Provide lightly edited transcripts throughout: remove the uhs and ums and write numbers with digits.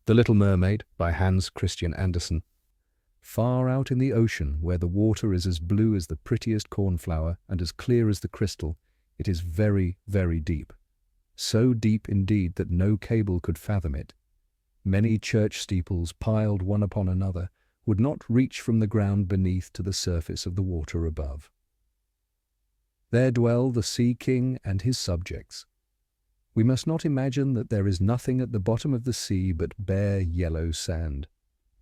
The Little Mermaid by Hans Christian Andersen. Far out in the ocean, where the water is as blue as the prettiest cornflower and as clear as the crystal, it is very, very deep. So deep indeed that no cable could fathom it. Many church steeples, piled one upon another, would not reach from the ground beneath to the surface of the water above. There dwell the Sea King and his subjects. We must not imagine that there is nothing at the bottom of the sea but bare yellow sand.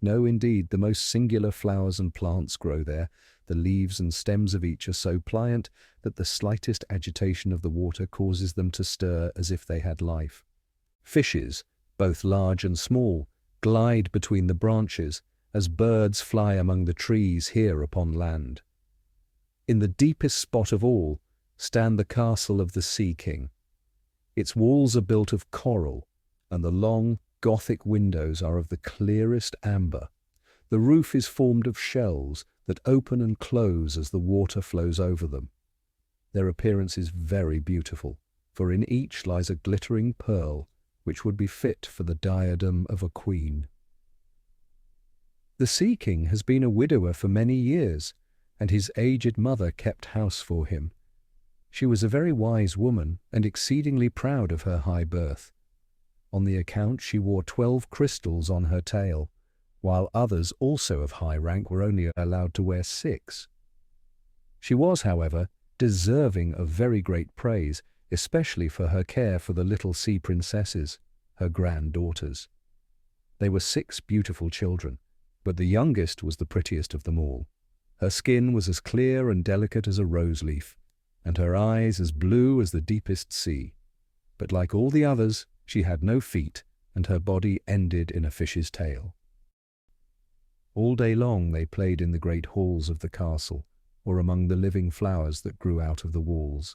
No, indeed, the most singular flowers and plants grow there. The leaves and stems of each are so pliant that the slightest agitation of the water causes them to stir as if they had life. Fishes, both large and small, glide between the branches, as birds fly among the trees here upon land. In the deepest spot of all stand the castle of the Sea King. Its walls are built of coral, and the long, Gothic windows are of the clearest amber. The roof is formed of shells that open and close as the water flows over them. Their appearance is very beautiful, for in each lies a glittering pearl, which would be fit for the diadem of a queen. The Sea King has been a widower for many years, and his aged mother kept house for him. She was a very wise woman and exceedingly proud of her high birth. On the account she wore 12 crystals on her tail, while others also of high rank were only allowed to wear 6. She was, however, deserving of very great praise, especially for her care for the little sea princesses, her granddaughters. They were 6 beautiful children, but the youngest was the prettiest of them all. Her skin was as clear and delicate as a rose leaf, and her eyes as blue as the deepest sea. But like all the others, she had no feet, and her body ended in a fish's tail. All day long they played in the great halls of the castle, or among the living flowers that grew out of the walls.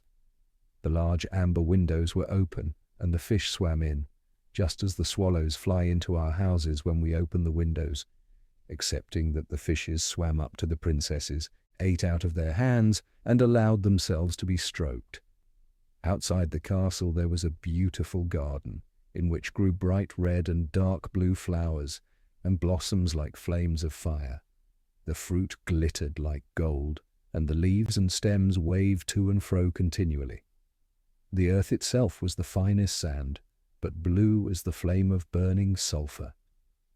The large amber windows were open, and the fish swam in, just as the swallows fly into our houses when we open the windows, excepting that the fishes swam up to the princesses, ate out of their hands, and allowed themselves to be stroked. Outside the castle there was a beautiful garden, in which grew bright red and dark blue flowers, and blossoms like flames of fire. The fruit glittered like gold, and the leaves and stems waved to and fro continually. The earth itself was the finest sand, but blue as the flame of burning sulphur.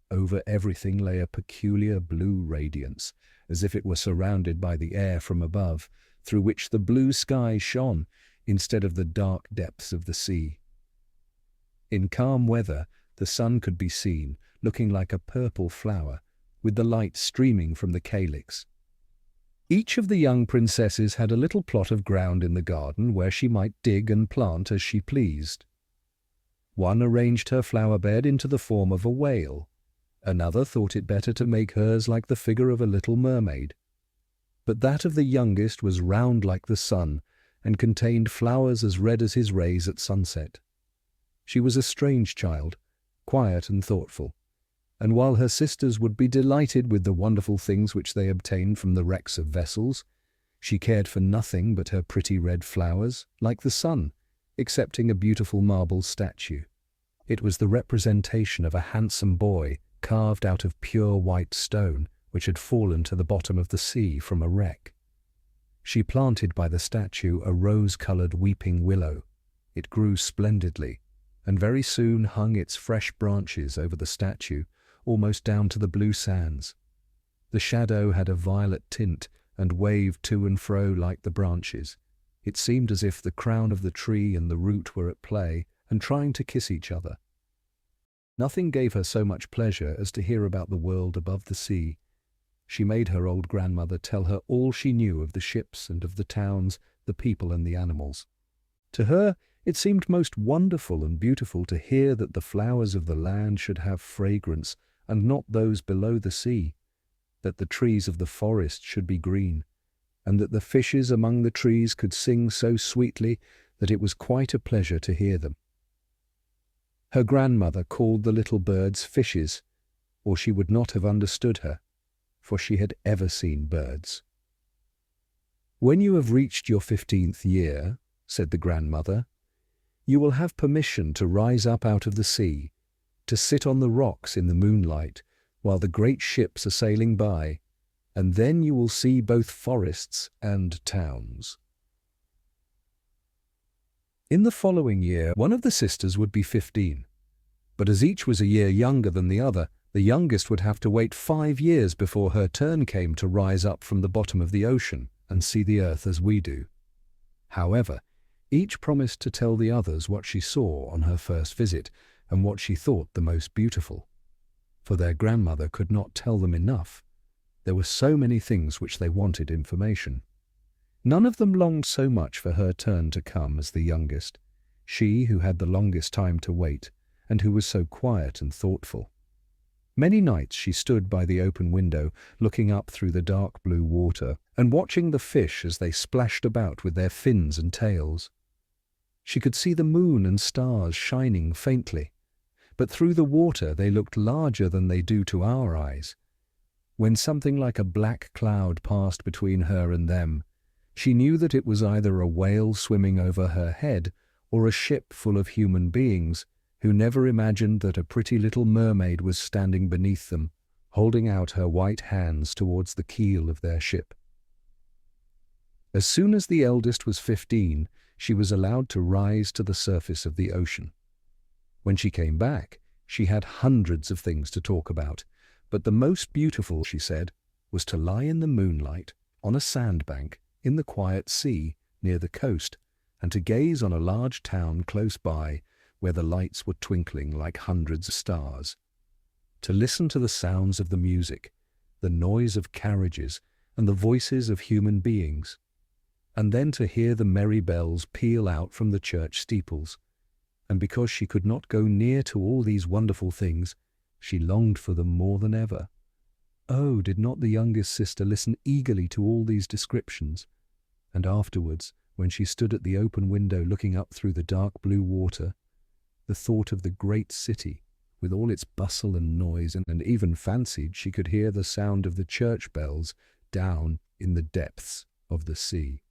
Over everything lay a peculiar blue radiance, as if it were surrounded by the air from above, through which the blue sky shone instead of the dark depths of the sea. In calm weather, the sun could be seen, looking like a purple flower, with the light streaming from the calyx. Each of the young princesses had a little plot of ground in the garden where she might dig and plant as she pleased. One arranged her flower bed into the form of a whale. Another thought it better to make hers like the figure of a little mermaid. But that of the youngest was round like the sun, and contained flowers as red as his rays at sunset. She was a strange child, quiet and thoughtful, and while her sisters would be delighted with the wonderful things which they obtained from the wrecks of vessels, she cared for nothing but her pretty red flowers, like the sun, excepting a beautiful marble statue. It was the representation of a handsome boy, carved out of pure white stone, which had fallen to the bottom of the sea from a wreck. She planted by the statue a rose-coloured weeping willow. It grew splendidly, and very soon hung its fresh branches over the statue, almost down to the blue sands. The shadow had a violet tint and waved to and fro like the branches. It seemed as if the crown of the tree and the root were at play and trying to kiss each other. Nothing gave her so much pleasure as to hear about the world above the sea. She made her old grandmother tell her all she knew of the ships and of the towns, the people and the animals. To her it seemed most wonderful and beautiful to hear that the flowers of the land should have fragrance and not those below the sea, that the trees of the forest should be green, and that the fishes among the trees could sing so sweetly that it was quite a pleasure to hear them. Her grandmother called the little birds fishes, or she would not have understood her, for she had ever seen birds. "When you have reached your 15th year," said the grandmother, "you will have permission to rise up out of the sea, to sit on the rocks in the moonlight while the great ships are sailing by, and then you will see both forests and towns. In the following year, one of the sisters would be 15, but as each was a year younger than the other, the youngest would have to wait 5 years before her turn came to rise up from the bottom of the ocean and see the earth as we do. However, each promised to tell the others what she saw on her first visit and what she thought the most beautiful, for their grandmother could not tell them enough. There were so many things which they wanted information. None of them longed so much for her turn to come as the youngest, she who had the longest time to wait and who was so quiet and thoughtful. Many nights she stood by the open window, looking up through the dark blue water and watching the fish as they splashed about with their fins and tails. She could see the moon and stars shining faintly, but through the water they looked larger than they do to our eyes. When something like a black cloud passed between her and them, she knew that it was either a whale swimming over her head or a ship full of human beings who never imagined that a pretty little mermaid was standing beneath them, holding out her white hands towards the keel of their ship. As soon as the eldest was 15, she was allowed to rise to the surface of the ocean. When she came back, she had hundreds of things to talk about, but the most beautiful, she said, was to lie in the moonlight on a sandbank in the quiet sea near the coast and to gaze on a large town close by where the lights were twinkling like hundreds of stars, to listen to the sounds of the music, the noise of carriages, and the voices of human beings, and then to hear the merry bells peal out from the church steeples. And because she could not go near to all these wonderful things, she longed for them more than ever. Oh, did not the youngest sister listen eagerly to all these descriptions? And afterwards, when she stood at the open window looking up through the dark blue water, the thought of the great city, with all its bustle and noise, and even fancied she could hear the sound of the church bells down in the depths of the sea.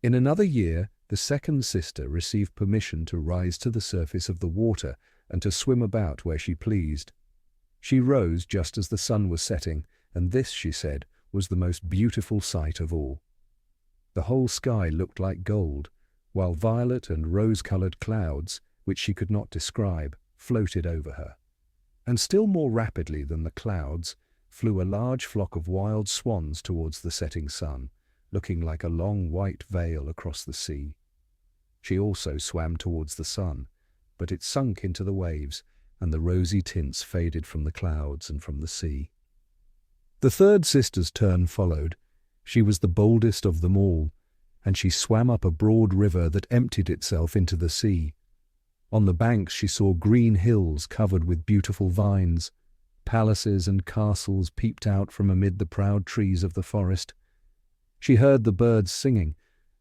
In another year, the second sister received permission to rise to the surface of the water and to swim about where she pleased. She rose just as the sun was setting, and this, she said, was the most beautiful sight of all. The whole sky looked like gold, while violet and rose-coloured clouds, which she could not describe, floated over her. And still more rapidly than the clouds flew a large flock of wild swans towards the setting sun, looking like a long white veil across the sea. She also swam towards the sun, but it sunk into the waves, and the rosy tints faded from the clouds and from the sea. The third sister's turn followed. She was the boldest of them all, and she swam up a broad river that emptied itself into the sea. On the banks she saw green hills covered with beautiful vines. Palaces and castles peeped out from amid the proud trees of the forest. She heard the birds singing,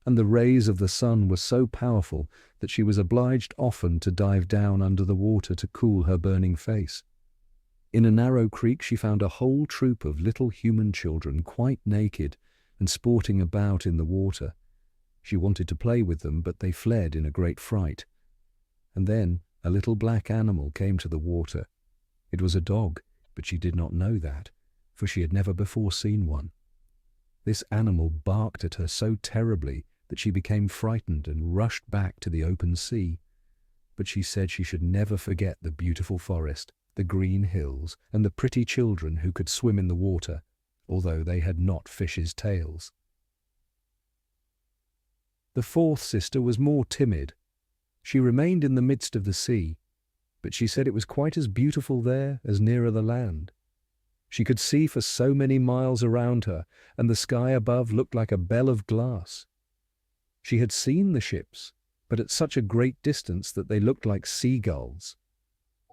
and the rays of the sun were so powerful that she was obliged often to dive down under the water to cool her burning face. In a narrow creek she found a whole troop of little human children quite naked and sporting about in the water. She wanted to play with them, but they fled in a great fright. And then a little black animal came to the water. It was a dog, but she did not know that, for she had never before seen one. This animal barked at her so terribly that she became frightened and rushed back to the open sea. But she said she should never forget the beautiful forest, the green hills, and the pretty children who could swim in the water, although they had not fishes' tails. The fourth sister was more timid. She remained in the midst of the sea, but she said it was quite as beautiful there as nearer the land. She could see for so many miles around her, and the sky above looked like a bell of glass. She had seen the ships, but at such a great distance that they looked like seagulls.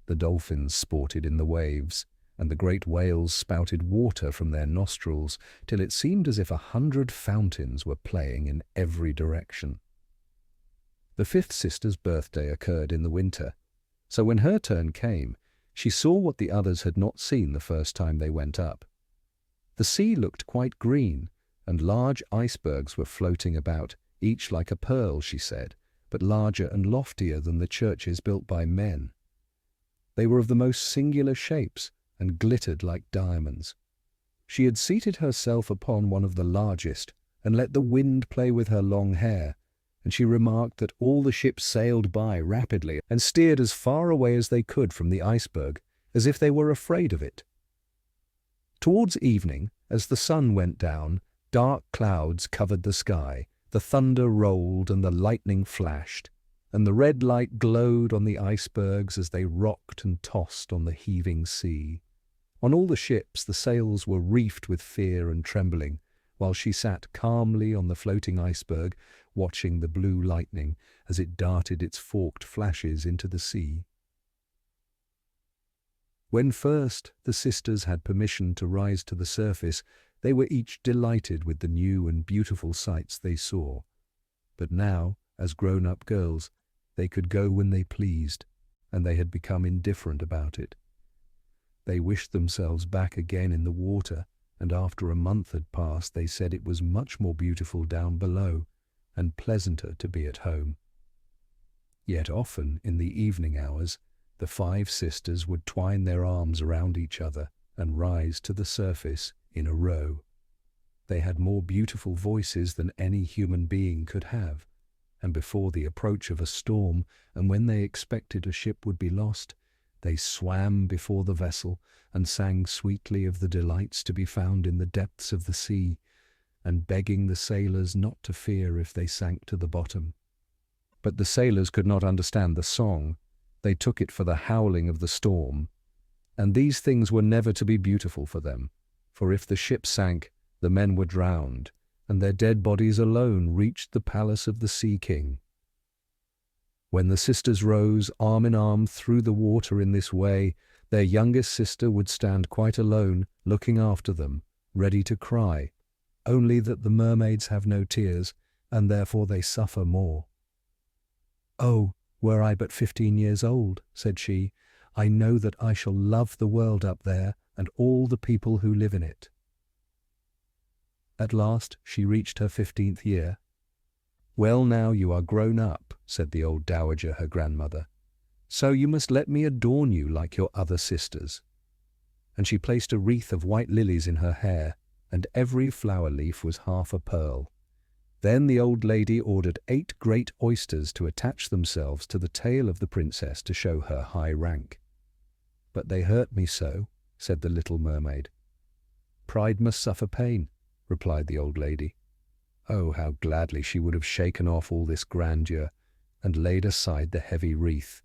The dolphins sported in the waves, and the great whales spouted water from their nostrils, till it seemed as if 100 fountains were playing in every direction. The fifth sister's birthday occurred in the winter, so when her turn came, she saw what the others had not seen the first time they went up. The sea looked quite green, and large icebergs were floating about, each like a pearl, she said, but larger and loftier than the churches built by men. They were of the most singular shapes and glittered like diamonds. She had seated herself upon one of the largest and let the wind play with her long hair, and she remarked that all the ships sailed by rapidly and steered as far away as they could from the iceberg, as if they were afraid of it. Towards evening, as the sun went down, dark clouds covered the sky, the thunder rolled and the lightning flashed, and the red light glowed on the icebergs as they rocked and tossed on the heaving sea. On all the ships the sails were reefed with fear and trembling, while she sat calmly on the floating iceberg, watching the blue lightning as it darted its forked flashes into the sea. When first the sisters had permission to rise to the surface, they were each delighted with the new and beautiful sights they saw. But now, as grown-up girls, they could go when they pleased, and they had become indifferent about it. They wished themselves back again in the water, and after a month had passed they said it was much more beautiful down below, and pleasanter to be at home. Yet often, in the evening hours, the 5 sisters would twine their arms around each other and rise to the surface in a row. They had more beautiful voices than any human being could have, and before the approach of a storm, and when they expected a ship would be lost, they swam before the vessel and sang sweetly of the delights to be found in the depths of the sea, and begging the sailors not to fear if they sank to the bottom. But the sailors could not understand the song. They took it for the howling of the storm, and these things were never to be beautiful for them, for if the ship sank, the men were drowned, and their dead bodies alone reached the palace of the Sea King. When the sisters rose arm in arm through the water in this way, their youngest sister would stand quite alone, looking after them, ready to cry, only that the mermaids have no tears, and therefore they suffer more. "Oh, were I but 15 years old," said she, "I know that I shall love the world up there and all the people who live in it." At last she reached her 15th year. "Well, now you are grown up," said the old dowager, her grandmother, "so you must let me adorn you like your other sisters." And she placed a wreath of white lilies in her hair, and every flower leaf was half a pearl. Then the old lady ordered 8 great oysters to attach themselves to the tail of the princess to show her high rank. "But they hurt me so," said the little mermaid. "Pride must suffer pain," replied the old lady. Oh, how gladly she would have shaken off all this grandeur and laid aside the heavy wreath.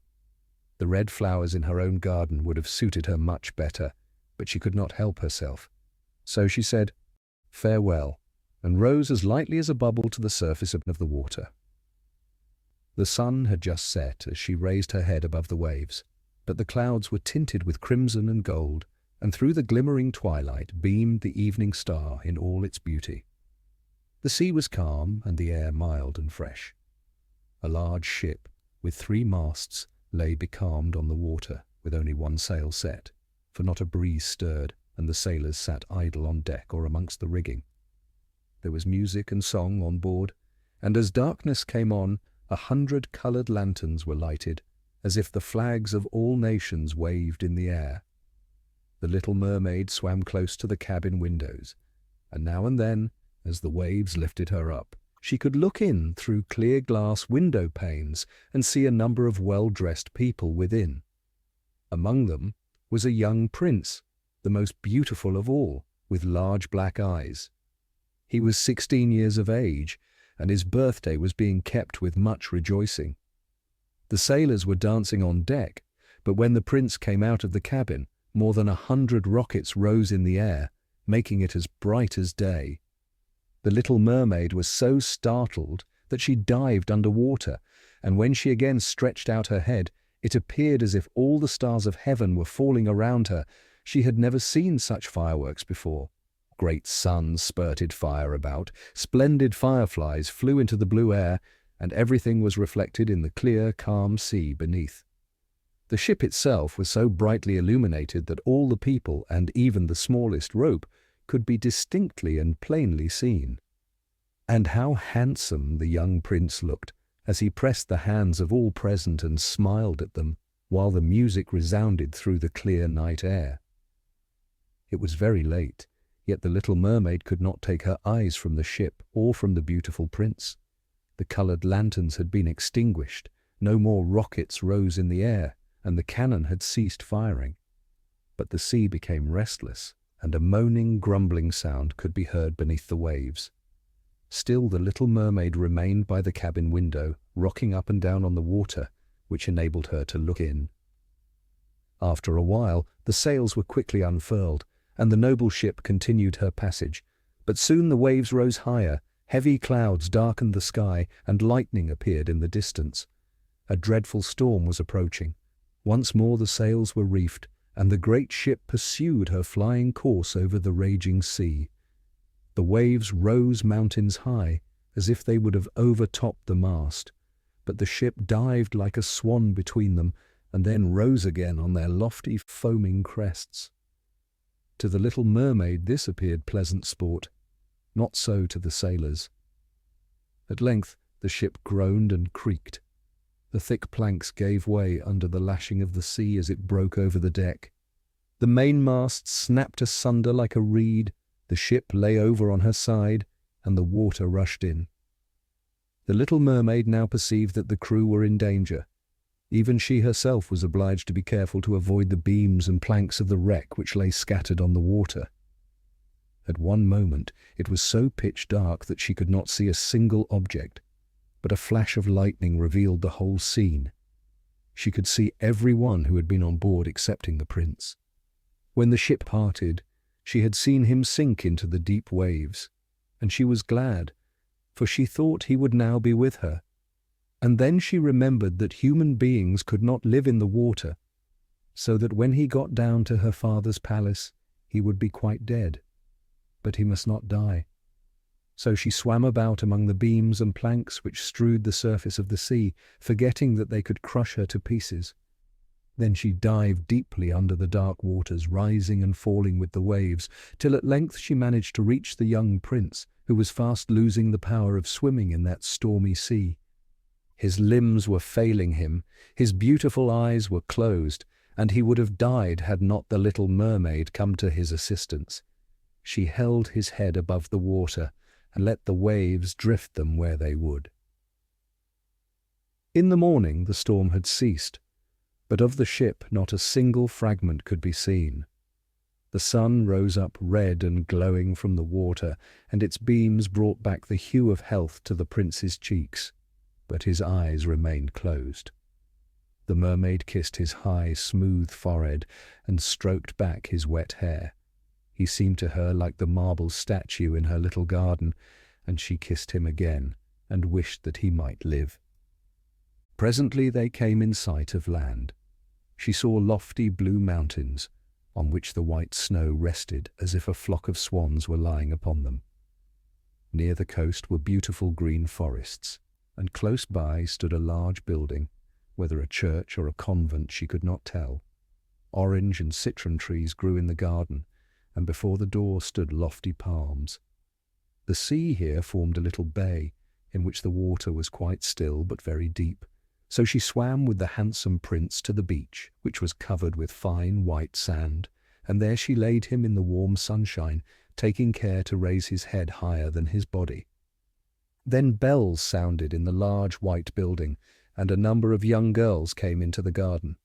The red flowers in her own garden would have suited her much better, but she could not help herself. So she said, "Farewell," and rose as lightly as a bubble to the surface of the water. The sun had just set as she raised her head above the waves, but the clouds were tinted with crimson and gold, and through the glimmering twilight beamed the evening star in all its beauty. The sea was calm and the air mild and fresh. A large ship with 3 masts lay becalmed on the water with only 1 sail set, for not a breeze stirred, and the sailors sat idle on deck or amongst the rigging. There was music and song on board, and as darkness came on, 100 coloured lanterns were lighted, as if the flags of all nations waved in the air. The little mermaid swam close to the cabin windows, and now and then, as the waves lifted her up, she could look in through clear glass window panes and see a number of well-dressed people within. Among them was a young prince, the most beautiful of all, with large black eyes. He was 16 years of age, and his birthday was being kept with much rejoicing. The sailors were dancing on deck, but when the prince came out of the cabin, more than 100 rockets rose in the air, making it as bright as day. The little mermaid was so startled that she dived under water, and when she again stretched out her head, it appeared as if all the stars of heaven were falling around her. She had never seen such fireworks before. Great suns spurted fire about, splendid fireflies flew into the blue air, and everything was reflected in the clear, calm sea beneath. The ship itself was so brightly illuminated that all the people, and even the smallest rope, could be distinctly and plainly seen. And how handsome the young prince looked, as he pressed the hands of all present and smiled at them, while the music resounded through the clear night air. It was very late, yet the little mermaid could not take her eyes from the ship or from the beautiful prince. The coloured lanterns had been extinguished, no more rockets rose in the air, and the cannon had ceased firing. But the sea became restless, and a moaning, grumbling sound could be heard beneath the waves. Still the little mermaid remained by the cabin window, rocking up and down on the water, which enabled her to look in. After a while, the sails were quickly unfurled, and the noble ship continued her passage. But soon the waves rose higher, heavy clouds darkened the sky, and lightning appeared in the distance. A dreadful storm was approaching. Once more the sails were reefed, and the great ship pursued her flying course over the raging sea. The waves rose mountains high, as if they would have overtopped the mast, but the ship dived like a swan between them, and then rose again on their lofty foaming crests. To the little mermaid this appeared pleasant sport, not so to the sailors. At length the ship groaned and creaked. The thick planks gave way under the lashing of the sea as it broke over the deck. The mainmast snapped asunder like a reed, the ship lay over on her side, and the water rushed in. The little mermaid now perceived that the crew were in danger. Even she herself was obliged to be careful to avoid the beams and planks of the wreck which lay scattered on the water. At one moment it was so pitch dark that she could not see a single object, but a flash of lightning revealed the whole scene. She could see every one who had been on board excepting the prince. When the ship parted, she had seen him sink into the deep waves, and she was glad, for she thought he would now be with her. And then she remembered that human beings could not live in the water, so that when he got down to her father's palace, he would be quite dead. But he must not die. So she swam about among the beams and planks which strewed the surface of the sea, forgetting that they could crush her to pieces. Then she dived deeply under the dark waters, rising and falling with the waves, till at length she managed to reach the young prince, who was fast losing the power of swimming in that stormy sea. His limbs were failing him, his beautiful eyes were closed, and he would have died had not the little mermaid come to his assistance. She held his head above the water, and let the waves drift them where they would. In the morning the storm had ceased, but of the ship not a single fragment could be seen. The sun rose up red and glowing from the water, and its beams brought back the hue of health to the prince's cheeks, but his eyes remained closed. The mermaid kissed his high, smooth forehead and stroked back his wet hair. He seemed to her like the marble statue in her little garden, and she kissed him again and wished that he might live. Presently they came in sight of land. She saw lofty blue mountains, on which the white snow rested as if a flock of swans were lying upon them. Near the coast were beautiful green forests, and close by stood a large building, whether a church or a convent she could not tell. Orange and citron trees grew in the garden, and before the door stood lofty palms. The sea here formed a little bay, in which the water was quite still but very deep, so she swam with the handsome prince to the beach, which was covered with fine white sand, and there she laid him in the warm sunshine, taking care to raise his head higher than his body. Then bells sounded in the large white building, and a number of young girls came into the garden.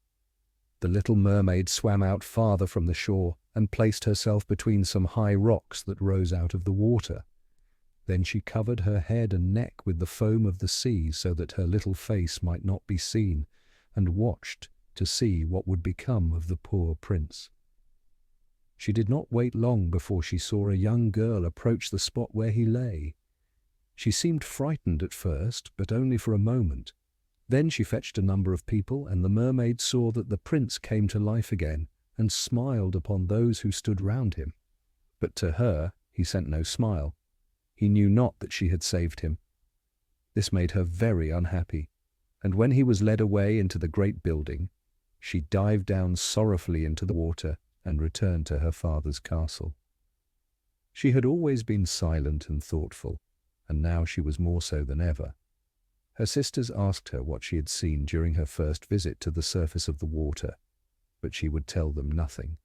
The little mermaid swam out farther from the shore, and placed herself between some high rocks that rose out of the water. Then she covered her head and neck with the foam of the sea so that her little face might not be seen, and watched to see what would become of the poor prince. She did not wait long before she saw a young girl approach the spot where he lay. She seemed frightened at first, but only for a moment. Then she fetched a number of people, and the mermaid saw that the prince came to life again, and smiled upon those who stood round him. But to her he sent no smile. He knew not that she had saved him. This made her very unhappy, and when he was led away into the great building, she dived down sorrowfully into the water and returned to her father's castle. She had always been silent and thoughtful, and now she was more so than ever. Her sisters asked her what she had seen during her first visit to the surface of the water, but she would tell them nothing.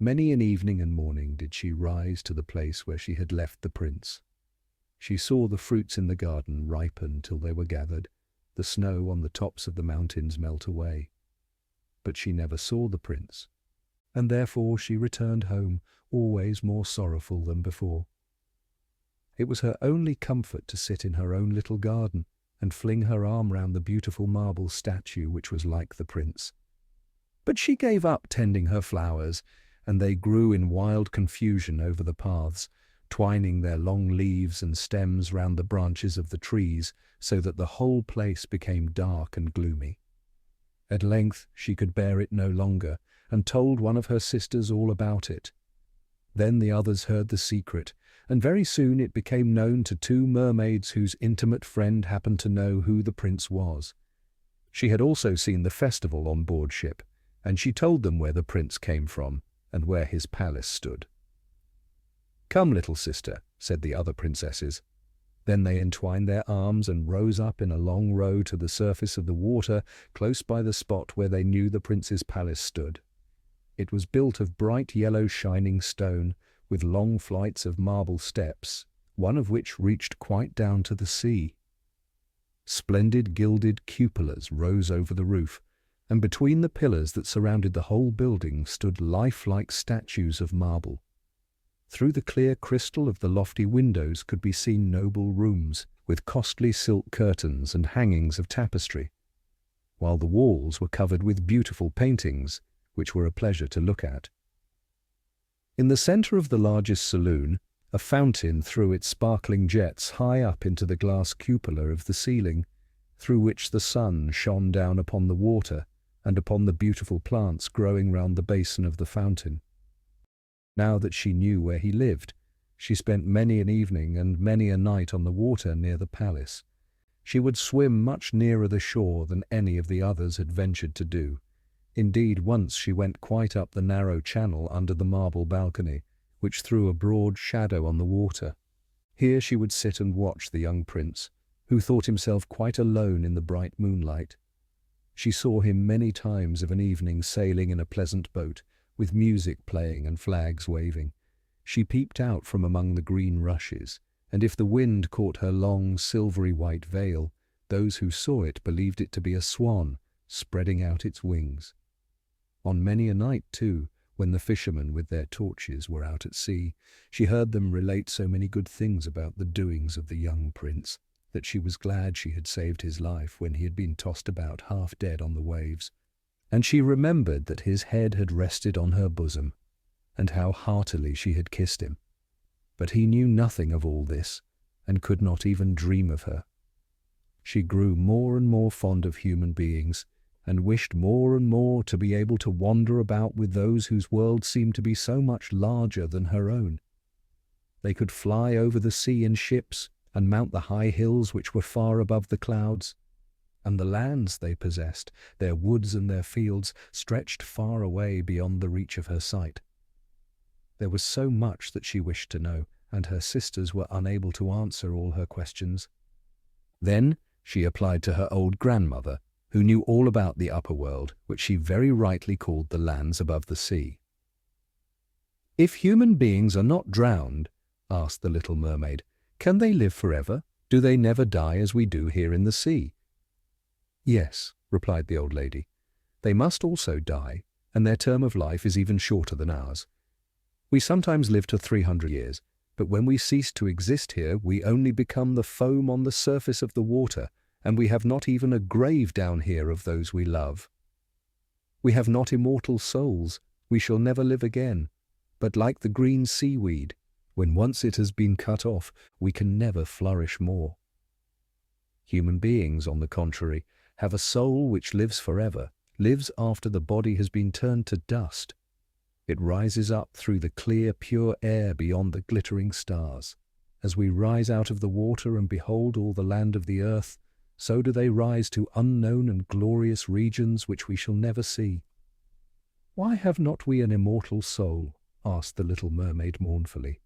Many an evening and morning did she rise to the place where she had left the prince. She saw the fruits in the garden ripen till they were gathered, the snow on the tops of the mountains melt away. But she never saw the prince, and therefore she returned home always more sorrowful than before. It was her only comfort to sit in her own little garden and fling her arm round the beautiful marble statue which was like the prince. But she gave up tending her flowers, and they grew in wild confusion over the paths, twining their long leaves and stems round the branches of the trees, so that the whole place became dark and gloomy. At length she could bear it no longer, and told one of her sisters all about it. Then the others heard the secret, and very soon it became known to two mermaids whose intimate friend happened to know who the prince was. She had also seen the festival on board ship, and she told them where the prince came from, and where his palace stood. "Come, little sister," said the other princesses. Then they entwined their arms and rose up in a long row to the surface of the water close by the spot where they knew the prince's palace stood. It was built of bright yellow shining stone, with long flights of marble steps, one of which reached quite down to the sea. Splendid gilded cupolas rose over the roof, and between the pillars that surrounded the whole building stood lifelike statues of marble. Through the clear crystal of the lofty windows could be seen noble rooms, with costly silk curtains and hangings of tapestry, while the walls were covered with beautiful paintings, which were a pleasure to look at. In the centre of the largest saloon, a fountain threw its sparkling jets high up into the glass cupola of the ceiling, through which the sun shone down upon the water and upon the beautiful plants growing round the basin of the fountain. Now that she knew where he lived, she spent many an evening and many a night on the water near the palace. She would swim much nearer the shore than any of the others had ventured to do. Indeed, once she went quite up the narrow channel under the marble balcony, which threw a broad shadow on the water. Here she would sit and watch the young prince, who thought himself quite alone in the bright moonlight. She saw him many times of an evening sailing in a pleasant boat, with music playing and flags waving. She peeped out from among the green rushes, and if the wind caught her long, silvery white veil, those who saw it believed it to be a swan spreading out its wings. On many a night, too, when the fishermen with their torches were out at sea, she heard them relate so many good things about the doings of the young prince, that she was glad she had saved his life when he had been tossed about half dead on the waves. And she remembered that his head had rested on her bosom, and how heartily she had kissed him. But he knew nothing of all this, and could not even dream of her. She grew more and more fond of human beings, and wished more and more to be able to wander about with those whose world seemed to be so much larger than her own. They could fly over the sea in ships, and mount the high hills which were far above the clouds. And the lands they possessed, their woods and their fields, stretched far away beyond the reach of her sight. There was so much that she wished to know, and her sisters were unable to answer all her questions. Then she applied to her old grandmother, who knew all about the upper world, which she very rightly called the lands above the sea. "If human beings are not drowned," asked the little mermaid, "can they live forever? Do they never die as we do here in the sea?" "Yes," replied the old lady. "They must also die, and their term of life is even shorter than ours. We sometimes live to 300 years, but when we cease to exist here, we only become the foam on the surface of the water, and we have not even a grave down here of those we love. We have not immortal souls, we shall never live again, but like the green seaweed, when once it has been cut off, we can never flourish more. Human beings, on the contrary, have a soul which lives forever, lives after the body has been turned to dust. It rises up through the clear, pure air beyond the glittering stars. As we rise out of the water and behold all the land of the earth, so do they rise to unknown and glorious regions which we shall never see." "Why have not we an immortal soul?" asked the little mermaid mournfully.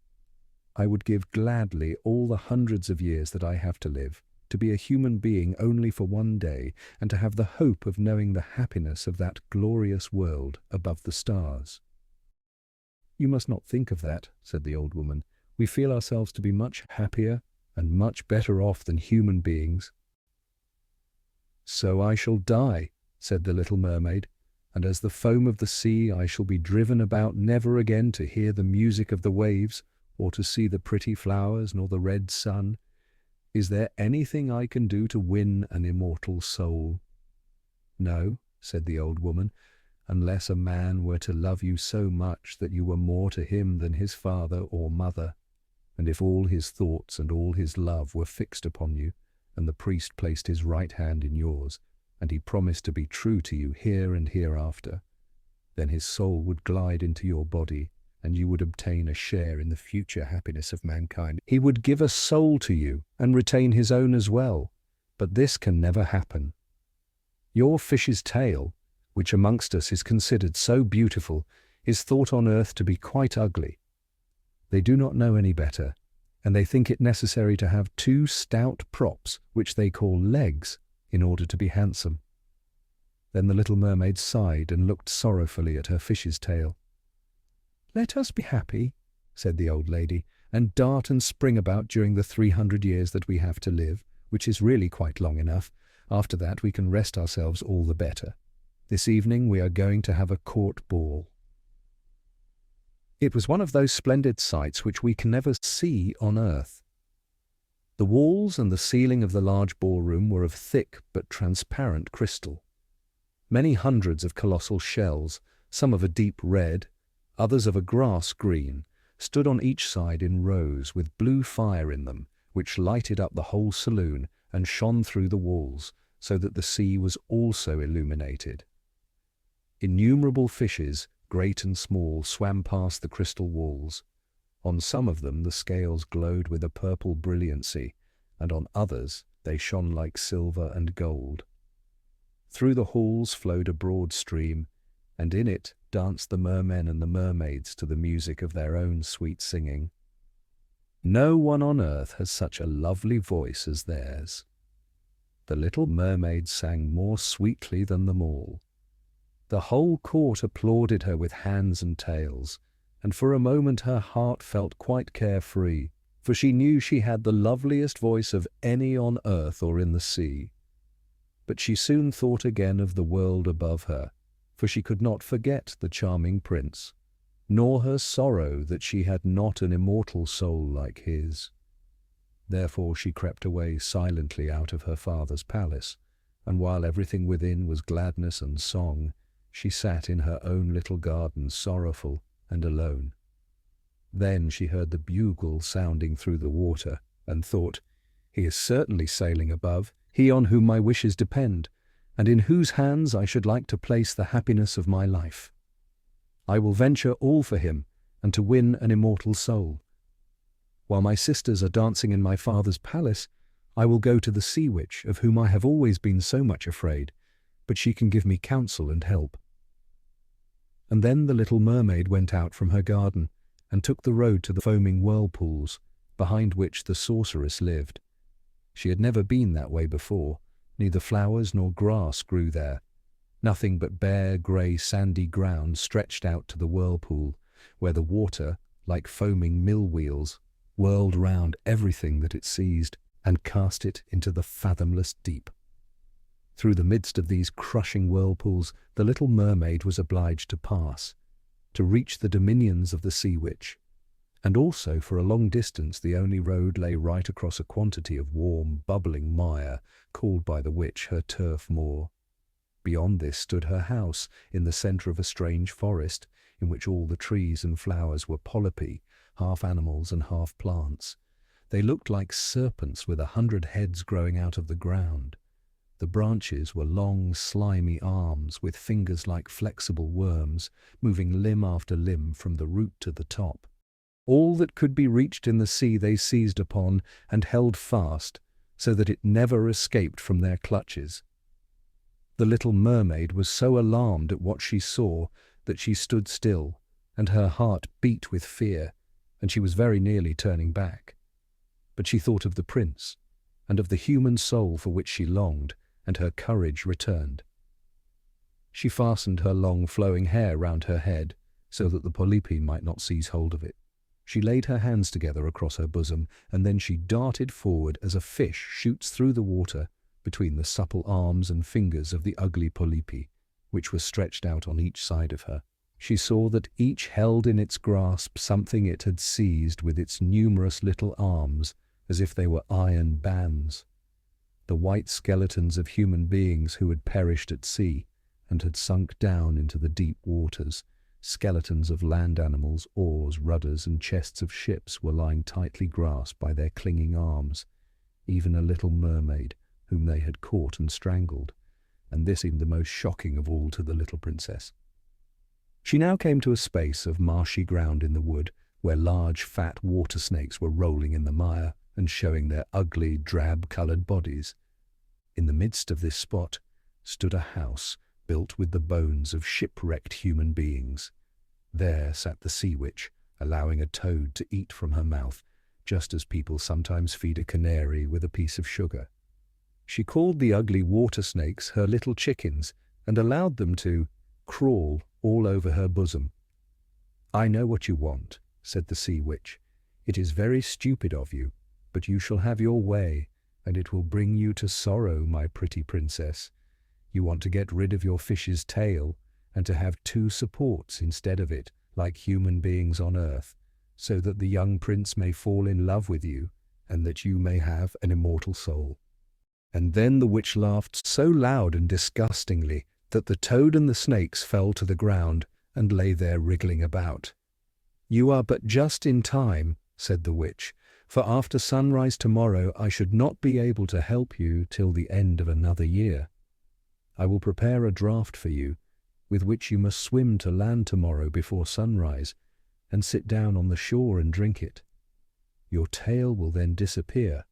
"I would give gladly all the hundreds of years that I have to live, to be a human being only for one day, and to have the hope of knowing the happiness of that glorious world above the stars." "You must not think of that," said the old woman. "We feel ourselves to be much happier and much better off than human beings." "So I shall die," said the little mermaid, "and as the foam of the sea I shall be driven about, never again to hear the music of the waves, or to see the pretty flowers, nor the red sun. Is there anything I can do to win an immortal soul?" "No," said the old woman, "unless a man were to love you so much that you were more to him than his father or mother, and if all his thoughts and all his love were fixed upon you, and the priest placed his right hand in yours, and he promised to be true to you here and hereafter, then his soul would glide into your body, and you would obtain a share in the future happiness of mankind. He would give a soul to you, and retain his own as well, but this can never happen. Your fish's tail, which amongst us is considered so beautiful, is thought on earth to be quite ugly. They do not know any better, and they think it necessary to have 2 stout props, which they call legs, in order to be handsome." Then the little mermaid sighed and looked sorrowfully at her fish's tail. "Let us be happy," said the old lady, "and dart and spring about during the 300 years that we have to live, which is really quite long enough. After that we can rest ourselves all the better. This evening we are going to have a court ball." It was one of those splendid sights which we can never see on earth. The walls and the ceiling of the large ballroom were of thick but transparent crystal. Many hundreds of colossal shells, some of a deep red, others of a grass green, stood on each side in rows with blue fire in them, which lighted up the whole saloon and shone through the walls, so that the sea was also illuminated. Innumerable fishes, great and small, swam past the crystal walls. On some of them the scales glowed with a purple brilliancy, and on others they shone like silver and gold. Through the halls flowed a broad stream, and in it danced the mermen and the mermaids to the music of their own sweet singing. No one on earth has such a lovely voice as theirs. The little mermaid sang more sweetly than them all. The whole court applauded her with hands and tails, and for a moment her heart felt quite carefree, for she knew she had the loveliest voice of any on earth or in the sea. But she soon thought again of the world above her, for she could not forget the charming prince, nor her sorrow that she had not an immortal soul like his. Therefore she crept away silently out of her father's palace, and while everything within was gladness and song, she sat in her own little garden sorrowful and alone. Then she heard the bugle sounding through the water, and thought, "He is certainly sailing above, he on whom my wishes depend, and in whose hands I should like to place the happiness of my life. I will venture all for him, and to win an immortal soul. While my sisters are dancing in my father's palace, I will go to the sea witch, of whom I have always been so much afraid, but she can give me counsel and help." And then the little mermaid went out from her garden, and took the road to the foaming whirlpools, behind which the sorceress lived. She had never been that way before. Neither flowers nor grass grew there. Nothing but bare, grey, sandy ground stretched out to the whirlpool, where the water, like foaming mill wheels, whirled round everything that it seized, and cast it into the fathomless deep. Through the midst of these crushing whirlpools the little mermaid was obliged to pass, to reach the dominions of the sea witch, and also for a long distance the only road lay right across a quantity of warm, bubbling mire, called by the witch her turf moor. Beyond this stood her house, in the centre of a strange forest, in which all the trees and flowers were polypi, half animals and half plants. They looked like serpents with 100 heads growing out of the ground. The branches were long, slimy arms, with fingers like flexible worms, moving limb after limb from the root to the top. All that could be reached in the sea they seized upon and held fast, so that it never escaped from their clutches. The little mermaid was so alarmed at what she saw that she stood still, and her heart beat with fear, and she was very nearly turning back. But she thought of the prince, and of the human soul for which she longed, and her courage returned. She fastened her long flowing hair round her head, so that the polypi might not seize hold of it. She laid her hands together across her bosom, and then she darted forward as a fish shoots through the water between the supple arms and fingers of the ugly polypi, which were stretched out on each side of her. She saw that each held in its grasp something it had seized with its numerous little arms, as if they were iron bands. The white skeletons of human beings who had perished at sea and had sunk down into the deep waters, skeletons of land animals, oars, rudders, and chests of ships were lying tightly grasped by their clinging arms, even a little mermaid whom they had caught and strangled, and this seemed the most shocking of all to the little princess. She now came to a space of marshy ground in the wood, where large fat water snakes were rolling in the mire and showing their ugly drab-coloured bodies. In the midst of this spot stood a house built with the bones of shipwrecked human beings. There sat the sea witch, allowing a toad to eat from her mouth, just as people sometimes feed a canary with a piece of sugar. She called the ugly water snakes her little chickens and allowed them to crawl all over her bosom. "I know what you want," said the sea witch. "It is very stupid of you, but you shall have your way, and it will bring you to sorrow, my pretty princess. You want to get rid of your fish's tail, and to have two supports instead of it, like human beings on earth, so that the young prince may fall in love with you, and that you may have an immortal soul." And then the witch laughed so loud and disgustingly that the toad and the snakes fell to the ground and lay there wriggling about. "You are but just in time," said the witch, "for after sunrise tomorrow I should not be able to help you till the end of another year. I will prepare a draught for you, with which you must swim to land tomorrow before sunrise, and sit down on the shore and drink it. Your tail will then disappear,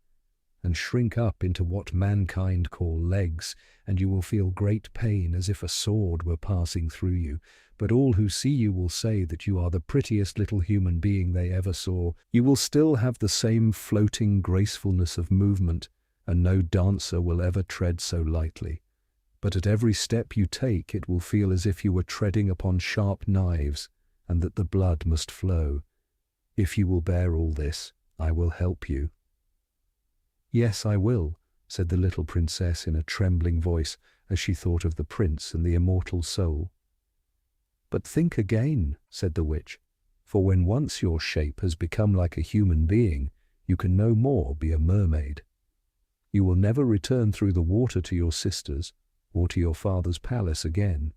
and shrink up into what mankind call legs, and you will feel great pain as if a sword were passing through you, but all who see you will say that you are the prettiest little human being they ever saw. You will still have the same floating gracefulness of movement, and no dancer will ever tread so lightly. But at every step you take it will feel as if you were treading upon sharp knives, and that the blood must flow. If you will bear all this, I will help you." "Yes, I will," said the little princess in a trembling voice as she thought of the prince and the immortal soul. "But think again," said the witch, "for when once your shape has become like a human being, you can no more be a mermaid. You will never return through the water to your sisters or to your father's palace again,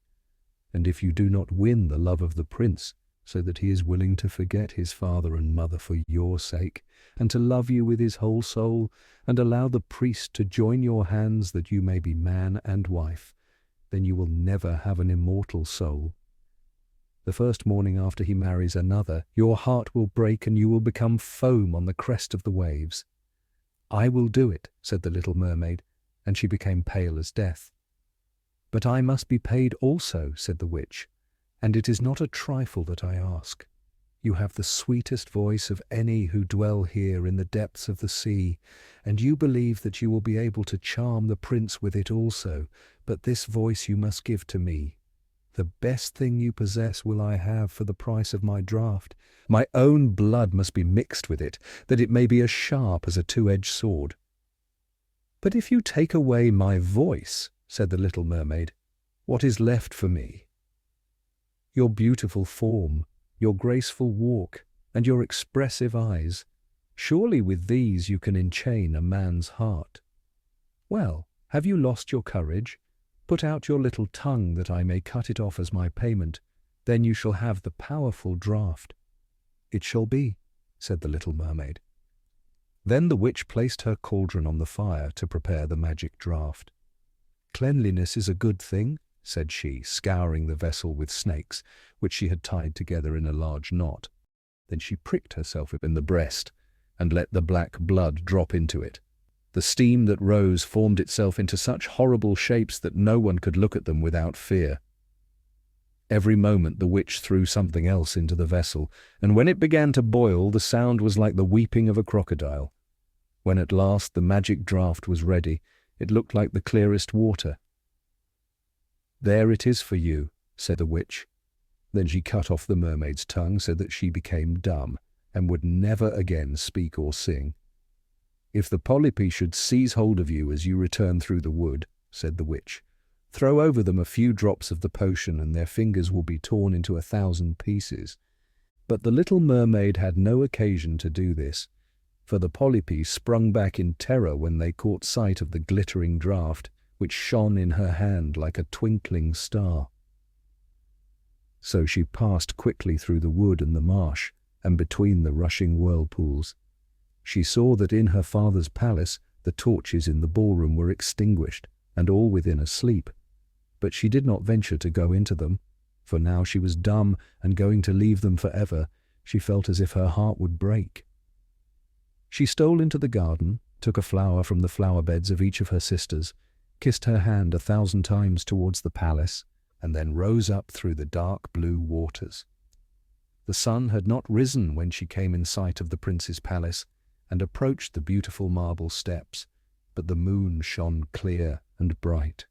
and if you do not win the love of the prince, so that he is willing to forget his father and mother for your sake, and to love you with his whole soul, and allow the priest to join your hands that you may be man and wife, then you will never have an immortal soul. The first morning after he marries another, your heart will break and you will become foam on the crest of the waves." "I will do it," said the little mermaid, and she became pale as death. "But I must be paid also," said the witch, "and it is not a trifle that I ask. You have the sweetest voice of any who dwell here in the depths of the sea, and you believe that you will be able to charm the prince with it also, but this voice you must give to me. The best thing you possess will I have for the price of my draught. My own blood must be mixed with it, that it may be as sharp as a two-edged sword." "But if you take away my voice," said the little mermaid, "what is left for me?" "Your beautiful form, your graceful walk, and your expressive eyes. Surely with these you can enchain a man's heart. Well, have you lost your courage? Put out your little tongue that I may cut it off as my payment. Then you shall have the powerful draught." "It shall be," said the little mermaid. Then the witch placed her cauldron on the fire to prepare the magic draught. "Cleanliness is a good thing," said she, scouring the vessel with snakes, which she had tied together in a large knot. Then she pricked herself in the breast, and let the black blood drop into it. The steam that rose formed itself into such horrible shapes that no one could look at them without fear. Every moment the witch threw something else into the vessel, and when it began to boil, the sound was like the weeping of a crocodile. When at last the magic draught was ready, it looked like the clearest water. "There it is for you," said the witch. Then she cut off the mermaid's tongue so that she became dumb and would never again speak or sing. "If the polypi should seize hold of you as you return through the wood," said the witch, "throw over them a few drops of the potion and their fingers will be torn into 1,000 pieces." But the little mermaid had no occasion to do this, for the polypi sprung back in terror when they caught sight of the glittering draught, which shone in her hand like a twinkling star. So she passed quickly through the wood and the marsh, and between the rushing whirlpools. She saw that in her father's palace the torches in the ballroom were extinguished, and all within asleep. But she did not venture to go into them, for now she was dumb and going to leave them forever. She felt as if her heart would break. She stole into the garden, took a flower from the flower beds of each of her sisters, kissed her hand 1,000 times towards the palace, and then rose up through the dark blue waters. The sun had not risen when she came in sight of the prince's palace and approached the beautiful marble steps, but the moon shone clear and bright.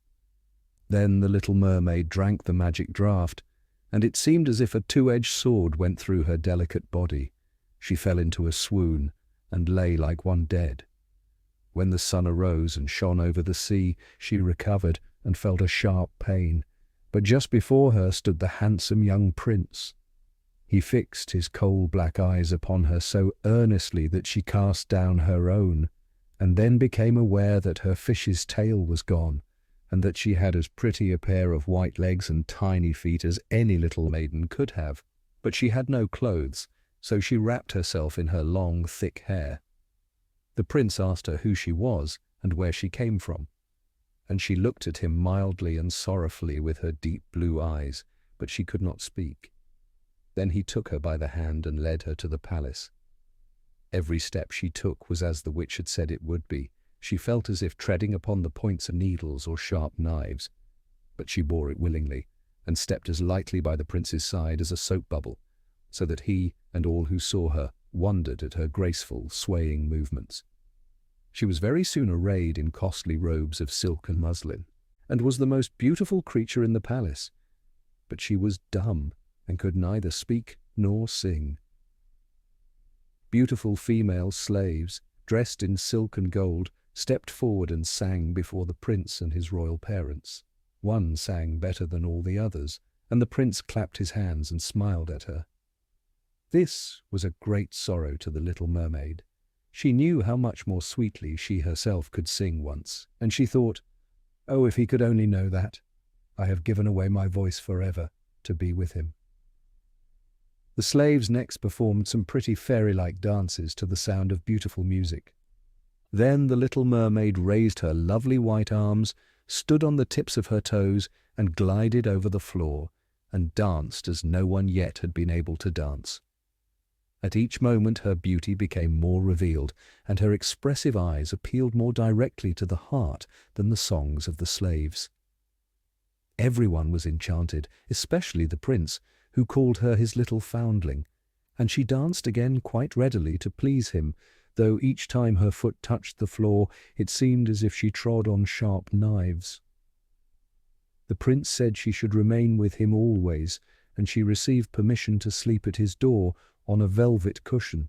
Then the little mermaid drank the magic draught, and it seemed as if a two-edged sword went through her delicate body. She fell into a swoon and lay like one dead. When the sun arose and shone over the sea, she recovered and felt a sharp pain, but just before her stood the handsome young prince. He fixed his coal-black eyes upon her so earnestly that she cast down her own, and then became aware that her fish's tail was gone, and that she had as pretty a pair of white legs and tiny feet as any little maiden could have. But she had no clothes, so she wrapped herself in her long, thick hair. The prince asked her who she was and where she came from, and she looked at him mildly and sorrowfully with her deep blue eyes, but she could not speak. Then he took her by the hand and led her to the palace. Every step she took was as the witch had said it would be. She felt as if treading upon the points of needles or sharp knives, but she bore it willingly, and stepped as lightly by the prince's side as a soap bubble, so that he and all who saw her wondered at her graceful, swaying movements. She was very soon arrayed in costly robes of silk and muslin, and was the most beautiful creature in the palace. But she was dumb, and could neither speak nor sing. Beautiful female slaves, dressed in silk and gold, stepped forward and sang before the prince and his royal parents. One sang better than all the others, and the prince clapped his hands and smiled at her. This was a great sorrow to the little mermaid. She knew how much more sweetly she herself could sing once, and she thought, "Oh, if he could only know that! I have given away my voice forever to be with him." The slaves next performed some pretty fairy-like dances to the sound of beautiful music. Then the little mermaid raised her lovely white arms, stood on the tips of her toes, and glided over the floor, and danced as no one yet had been able to dance. At each moment her beauty became more revealed, and her expressive eyes appealed more directly to the heart than the songs of the slaves. Everyone was enchanted, especially the prince, who called her his little foundling, and she danced again quite readily to please him, though each time her foot touched the floor it seemed as if she trod on sharp knives. The prince said she should remain with him always, and she received permission to sleep at his door on a velvet cushion.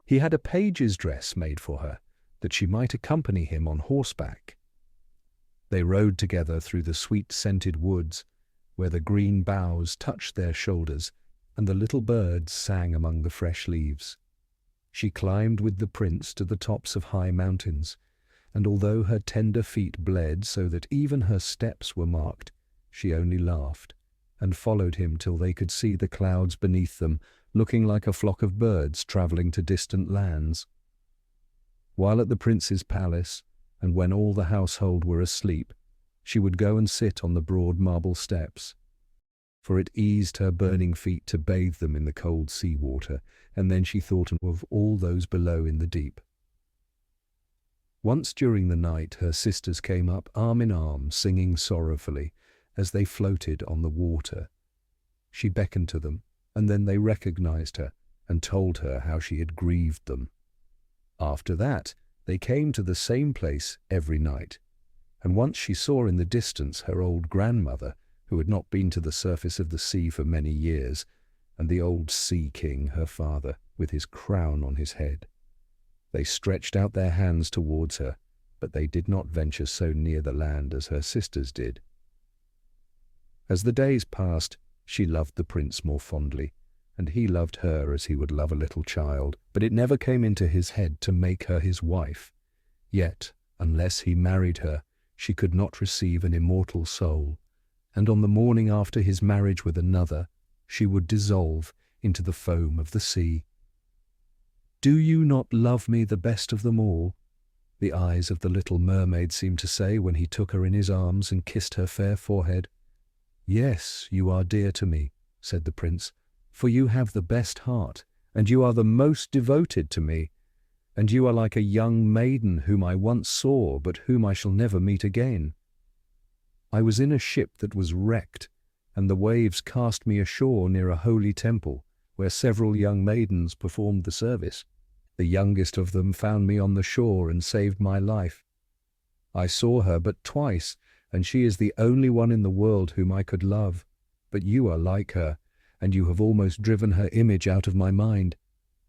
He had a page's dress made for her, that she might accompany him on horseback. They rode together through the sweet-scented woods, where the green boughs touched their shoulders, and the little birds sang among the fresh leaves. She climbed with the prince to the tops of high mountains, and although her tender feet bled so that even her steps were marked, she only laughed, and followed him till they could see the clouds beneath them, looking like a flock of birds travelling to distant lands. While at the prince's palace, and when all the household were asleep, she would go and sit on the broad marble steps, for it eased her burning feet to bathe them in the cold sea water, and then she thought of all those below in the deep. Once during the night her sisters came up arm in arm, singing sorrowfully, as they floated on the water. She beckoned to them, and then they recognized her, and told her how she had grieved them. After that, They came to the same place every night, and once she saw in the distance her old grandmother, who had not been to the surface of the sea for many years, and the old sea king, her father, with his crown on his head. They stretched out their hands towards her, but they did not venture so near the land as her sisters did. As the days passed, she loved the prince more fondly, and he loved her as he would love a little child, but it never came into his head to make her his wife. Yet, unless he married her, she could not receive an immortal soul, and on the morning after his marriage with another, she would dissolve into the foam of the sea. "Do you not love me the best of them all?" the eyes of the little mermaid seemed to say when he took her in his arms and kissed her fair forehead. "Yes, you are dear to me," said the prince, "for you have the best heart, and you are the most devoted to me, and you are like a young maiden whom I once saw, but whom I shall never meet again. I was in a ship that was wrecked, and the waves cast me ashore near a holy temple, where several young maidens performed the service. The youngest of them found me on the shore and saved my life. I saw her but twice, and she is the only one in the world whom I could love. But you are like her, and you have almost driven her image out of my mind.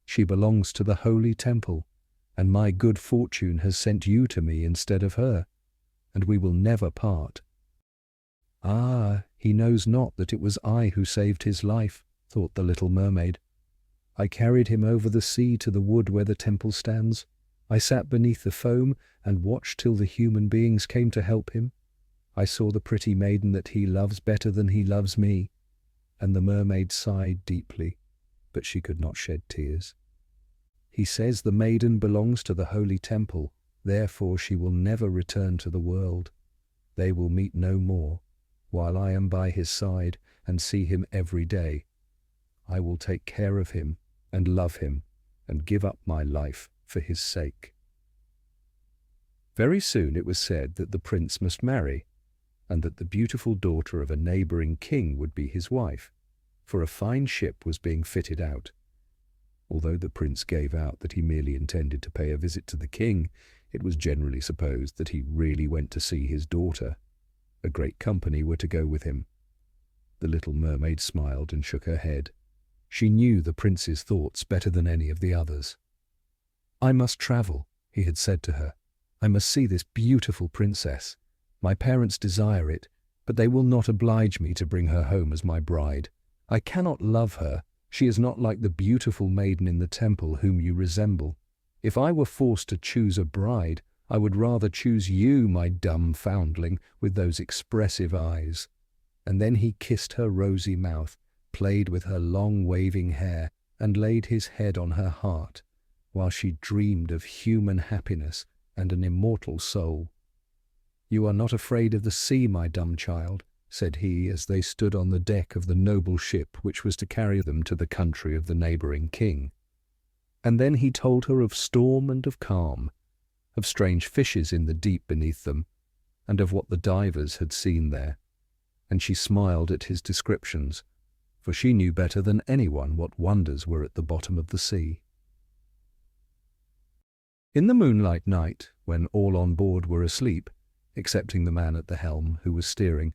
She belongs to the holy temple, and my good fortune has sent you to me instead of her, and we will never part." "Ah, he knows not that it was I who saved his life," thought the little mermaid. "I carried him over the sea to the wood where the temple stands. I sat beneath the foam and watched till the human beings came to help him. I saw the pretty maiden that he loves better than he loves me." And the mermaid sighed deeply, but she could not shed tears. "He says the maiden belongs to the holy temple, therefore she will never return to the world. They will meet no more, while I am by his side and see him every day. I will take care of him and love him and give up my life for his sake." Very soon it was said that the prince must marry, and that the beautiful daughter of a neighbouring king would be his wife, for a fine ship was being fitted out. Although the prince gave out that he merely intended to pay a visit to the king, it was generally supposed that he really went to see his daughter. A great company were to go with him. The little mermaid smiled and shook her head. She knew the prince's thoughts better than any of the others. "I must travel," he had said to her. "I must see this beautiful princess. My parents desire it, but they will not oblige me to bring her home as my bride. I cannot love her. She is not like the beautiful maiden in the temple whom you resemble. If I were forced to choose a bride, I would rather choose you, my dumb foundling, with those expressive eyes." And then he kissed her rosy mouth, played with her long waving hair, and laid his head on her heart, while she dreamed of human happiness and an immortal soul. "You are not afraid of the sea, my dumb child," said he as they stood on the deck of the noble ship which was to carry them to the country of the neighbouring king. And then he told her of storm and of calm, of strange fishes in the deep beneath them, and of what the divers had seen there. And she smiled at his descriptions, for she knew better than anyone what wonders were at the bottom of the sea. In the moonlight night, when all on board were asleep, excepting the man at the helm who was steering,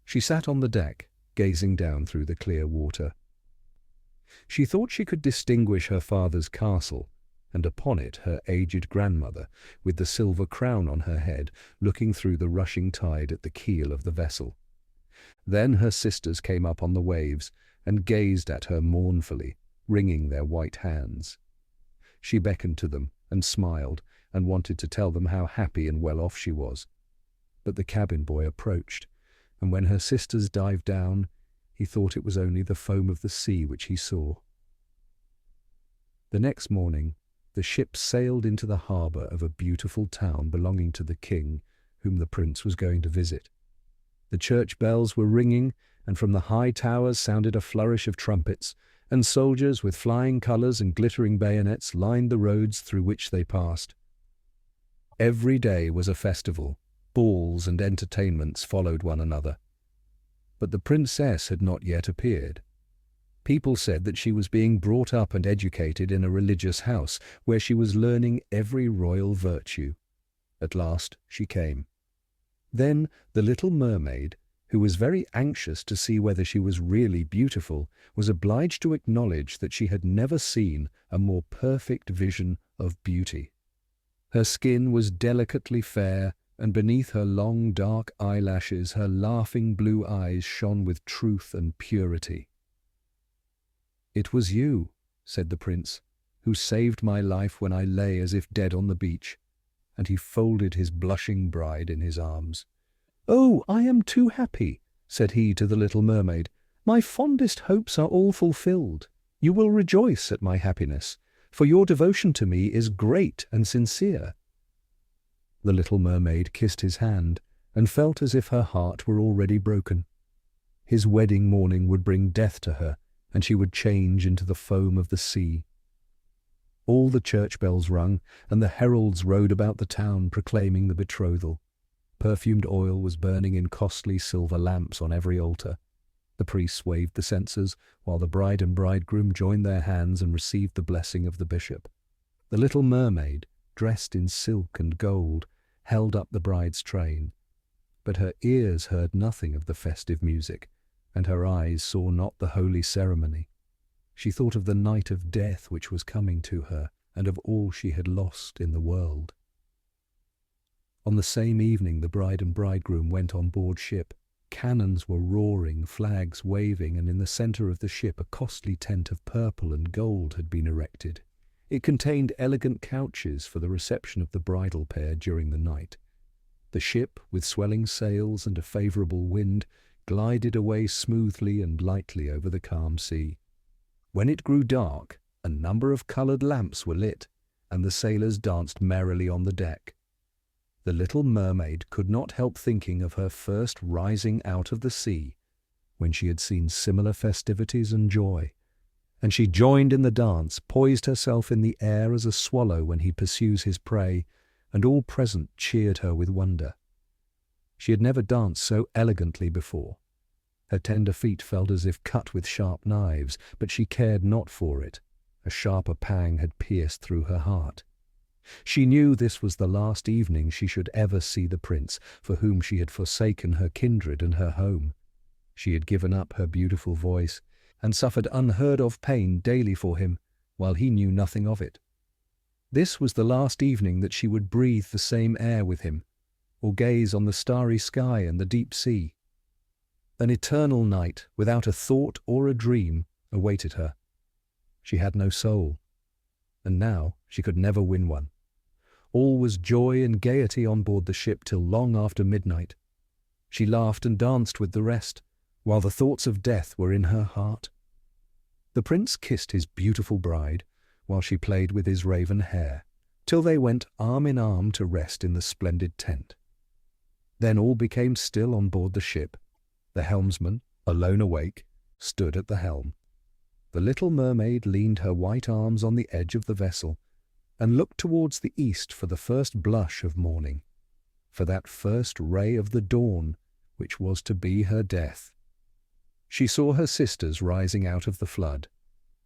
she sat on the deck, gazing down through the clear water. She thought she could distinguish her father's castle, and upon it her aged grandmother, with the silver crown on her head, looking through the rushing tide at the keel of the vessel. Then her sisters came up on the waves and gazed at her mournfully, wringing their white hands. She beckoned to them and smiled and wanted to tell them how happy and well off she was. But the cabin boy approached, and when her sisters dived down, he thought it was only the foam of the sea which he saw. The next morning, the ship sailed into the harbour of a beautiful town belonging to the king, whom the prince was going to visit. The church bells were ringing, and from the high towers sounded a flourish of trumpets, and soldiers with flying colours and glittering bayonets lined the roads through which they passed. Every day was a festival. Balls and entertainments followed one another. But the princess had not yet appeared. People said that she was being brought up and educated in a religious house where she was learning every royal virtue. At last she came. Then the little mermaid, who was very anxious to see whether she was really beautiful, was obliged to acknowledge that she had never seen a more perfect vision of beauty. Her skin was delicately fair, and beneath her long dark eyelashes her laughing blue eyes shone with truth and purity. "It was you," said the prince, "who saved my life when I lay as if dead on the beach," and he folded his blushing bride in his arms. "Oh, I am too happy," said he to the little mermaid. "My fondest hopes are all fulfilled. You will rejoice at my happiness, for your devotion to me is great and sincere." The little mermaid kissed his hand and felt as if her heart were already broken. His wedding morning would bring death to her, and she would change into the foam of the sea. All the church bells rung, and the heralds rode about the town proclaiming the betrothal. Perfumed oil was burning in costly silver lamps on every altar. The priests waved the censers, while the bride and bridegroom joined their hands and received the blessing of the bishop. The little mermaid, dressed in silk and gold, held up the bride's train. But her ears heard nothing of the festive music, and her eyes saw not the holy ceremony. She thought of the night of death which was coming to her, and of all she had lost in the world. On the same evening the bride and bridegroom went on board ship. Cannons were roaring, flags waving, and in the centre of the ship a costly tent of purple and gold had been erected. It contained elegant couches for the reception of the bridal pair during the night. The ship, with swelling sails and a favourable wind, glided away smoothly and lightly over the calm sea. When it grew dark, a number of coloured lamps were lit, and the sailors danced merrily on the deck. The little mermaid could not help thinking of her first rising out of the sea, when she had seen similar festivities and joy, and she joined in the dance, poised herself in the air as a swallow when he pursues his prey, and all present cheered her with wonder. She had never danced so elegantly before. Her tender feet felt as if cut with sharp knives, but she cared not for it. A sharper pang had pierced through her heart. She knew this was the last evening she should ever see the prince, for whom she had forsaken her kindred and her home. She had given up her beautiful voice, and suffered unheard-of pain daily for him, while he knew nothing of it. This was the last evening that she would breathe the same air with him, or gaze on the starry sky and the deep sea. An eternal night, without a thought or a dream, awaited her. She had no soul, and now she could never win one. All was joy and gaiety on board the ship till long after midnight. She laughed and danced with the rest, while the thoughts of death were in her heart. The prince kissed his beautiful bride, while she played with his raven hair, till they went arm in arm to rest in the splendid tent. Then all became still on board the ship. The helmsman, alone awake, stood at the helm. The little mermaid leaned her white arms on the edge of the vessel, and looked towards the east for the first blush of morning, for that first ray of the dawn which was to be her death. She saw her sisters rising out of the flood.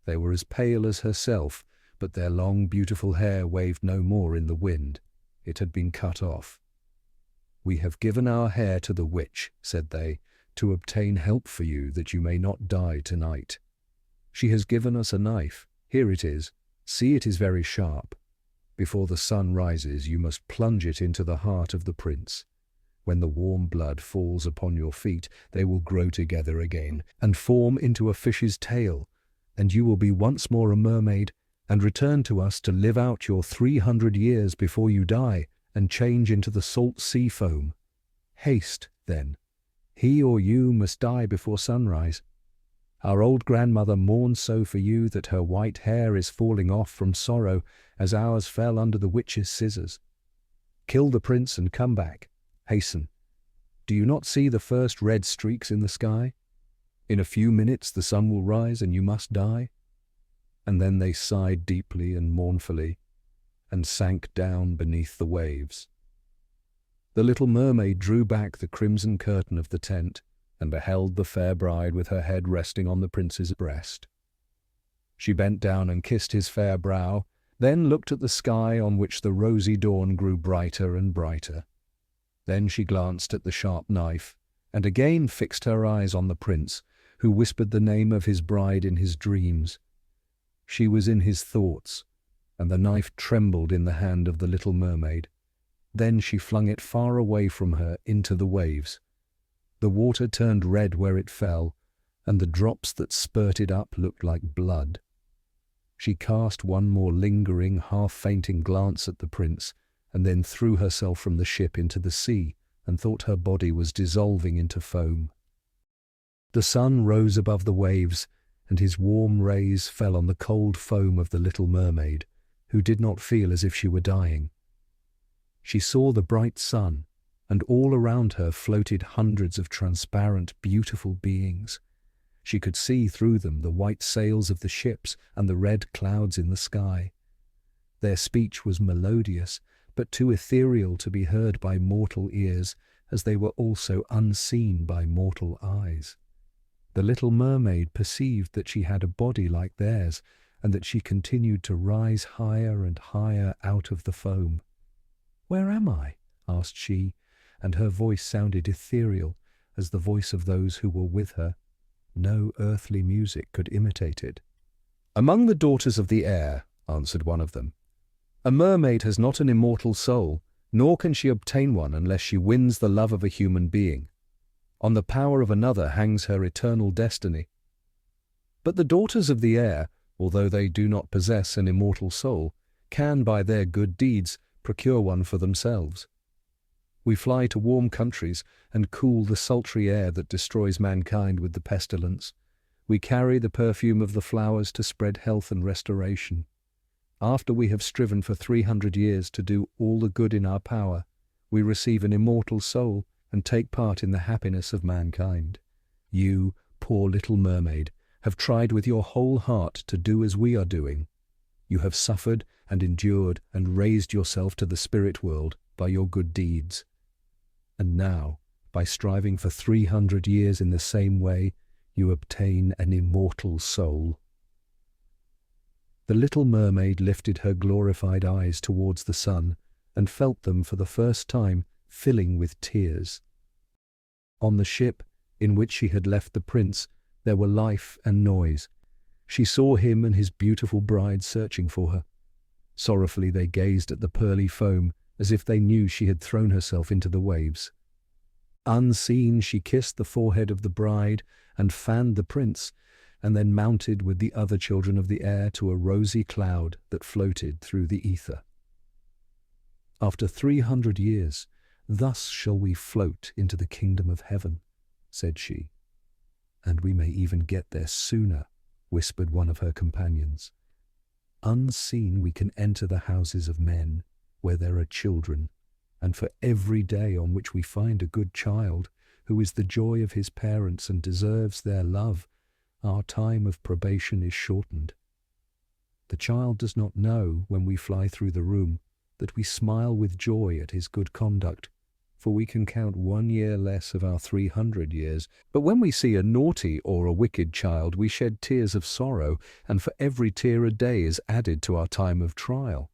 They were as pale as herself, but their long beautiful hair waved no more in the wind. It had been cut off. "We have given our hair to the witch," said they, "to obtain help for you, that you may not die tonight. She has given us a knife. Here it is. See, it is very sharp. Before the sun rises, you must plunge it into the heart of the prince. When the warm blood falls upon your feet, they will grow together again, and form into a fish's tail, and you will be once more a mermaid, and return to us to live out your 300 years before you die, and change into the salt sea foam. Haste, then. He or you must die before sunrise. Our old grandmother mourns so for you that her white hair is falling off from sorrow, as ours fell under the witch's scissors. Kill the prince and come back. Hasten. Do you not see the first red streaks in the sky? In a few minutes the sun will rise and you must die." And then they sighed deeply and mournfully, and sank down beneath the waves. The little mermaid drew back the crimson curtain of the tent, and beheld the fair bride with her head resting on the prince's breast. She bent down and kissed his fair brow, then looked at the sky on which the rosy dawn grew brighter and brighter. Then she glanced at the sharp knife, and again fixed her eyes on the prince, who whispered the name of his bride in his dreams. She was in his thoughts, and the knife trembled in the hand of the little mermaid. Then she flung it far away from her into the waves. The water turned red where it fell, and the drops that spurted up looked like blood. She cast one more lingering, half-fainting glance at the prince, and then threw herself from the ship into the sea, and thought her body was dissolving into foam. The sun rose above the waves, and his warm rays fell on the cold foam of the little mermaid, who did not feel as if she were dying. She saw the bright sun, and all around her floated hundreds of transparent, beautiful beings. She could see through them the white sails of the ships and the red clouds in the sky. Their speech was melodious, but too ethereal to be heard by mortal ears, as they were also unseen by mortal eyes. The little mermaid perceived that she had a body like theirs, and that she continued to rise higher and higher out of the foam. "Where am I?" asked she, and her voice sounded ethereal as the voice of those who were with her. No earthly music could imitate it. "Among the daughters of the air," answered one of them. "A mermaid has not an immortal soul, nor can she obtain one unless she wins the love of a human being. On the power of another hangs her eternal destiny. But the daughters of the air, although they do not possess an immortal soul, can by their good deeds procure one for themselves. We fly to warm countries and cool the sultry air that destroys mankind with the pestilence. We carry the perfume of the flowers to spread health and restoration. After we have striven for 300 years to do all the good in our power, we receive an immortal soul and take part in the happiness of mankind. You, poor little mermaid, have tried with your whole heart to do as we are doing. You have suffered and endured and raised yourself to the spirit world by your good deeds. And now, by striving for 300 years in the same way, you obtain an immortal soul." The little mermaid lifted her glorified eyes towards the sun, and felt them for the first time filling with tears. On the ship in which she had left the prince, there were life and noise. She saw him and his beautiful bride searching for her. Sorrowfully they gazed at the pearly foam, as if they knew she had thrown herself into the waves. Unseen, she kissed the forehead of the bride and fanned the prince, and then mounted with the other children of the air to a rosy cloud that floated through the ether. "After 300 years, thus shall we float into the kingdom of heaven," said she. "And we may even get there sooner," whispered one of her companions. "Unseen we can enter the houses of men, where there are children, and for every day on which we find a good child, who is the joy of his parents and deserves their love, our time of probation is shortened. The child does not know, when we fly through the room, that we smile with joy at his good conduct, for we can count 1 year less of our 300 years. But when we see a naughty or a wicked child, we shed tears of sorrow, and for every tear a day is added to our time of trial.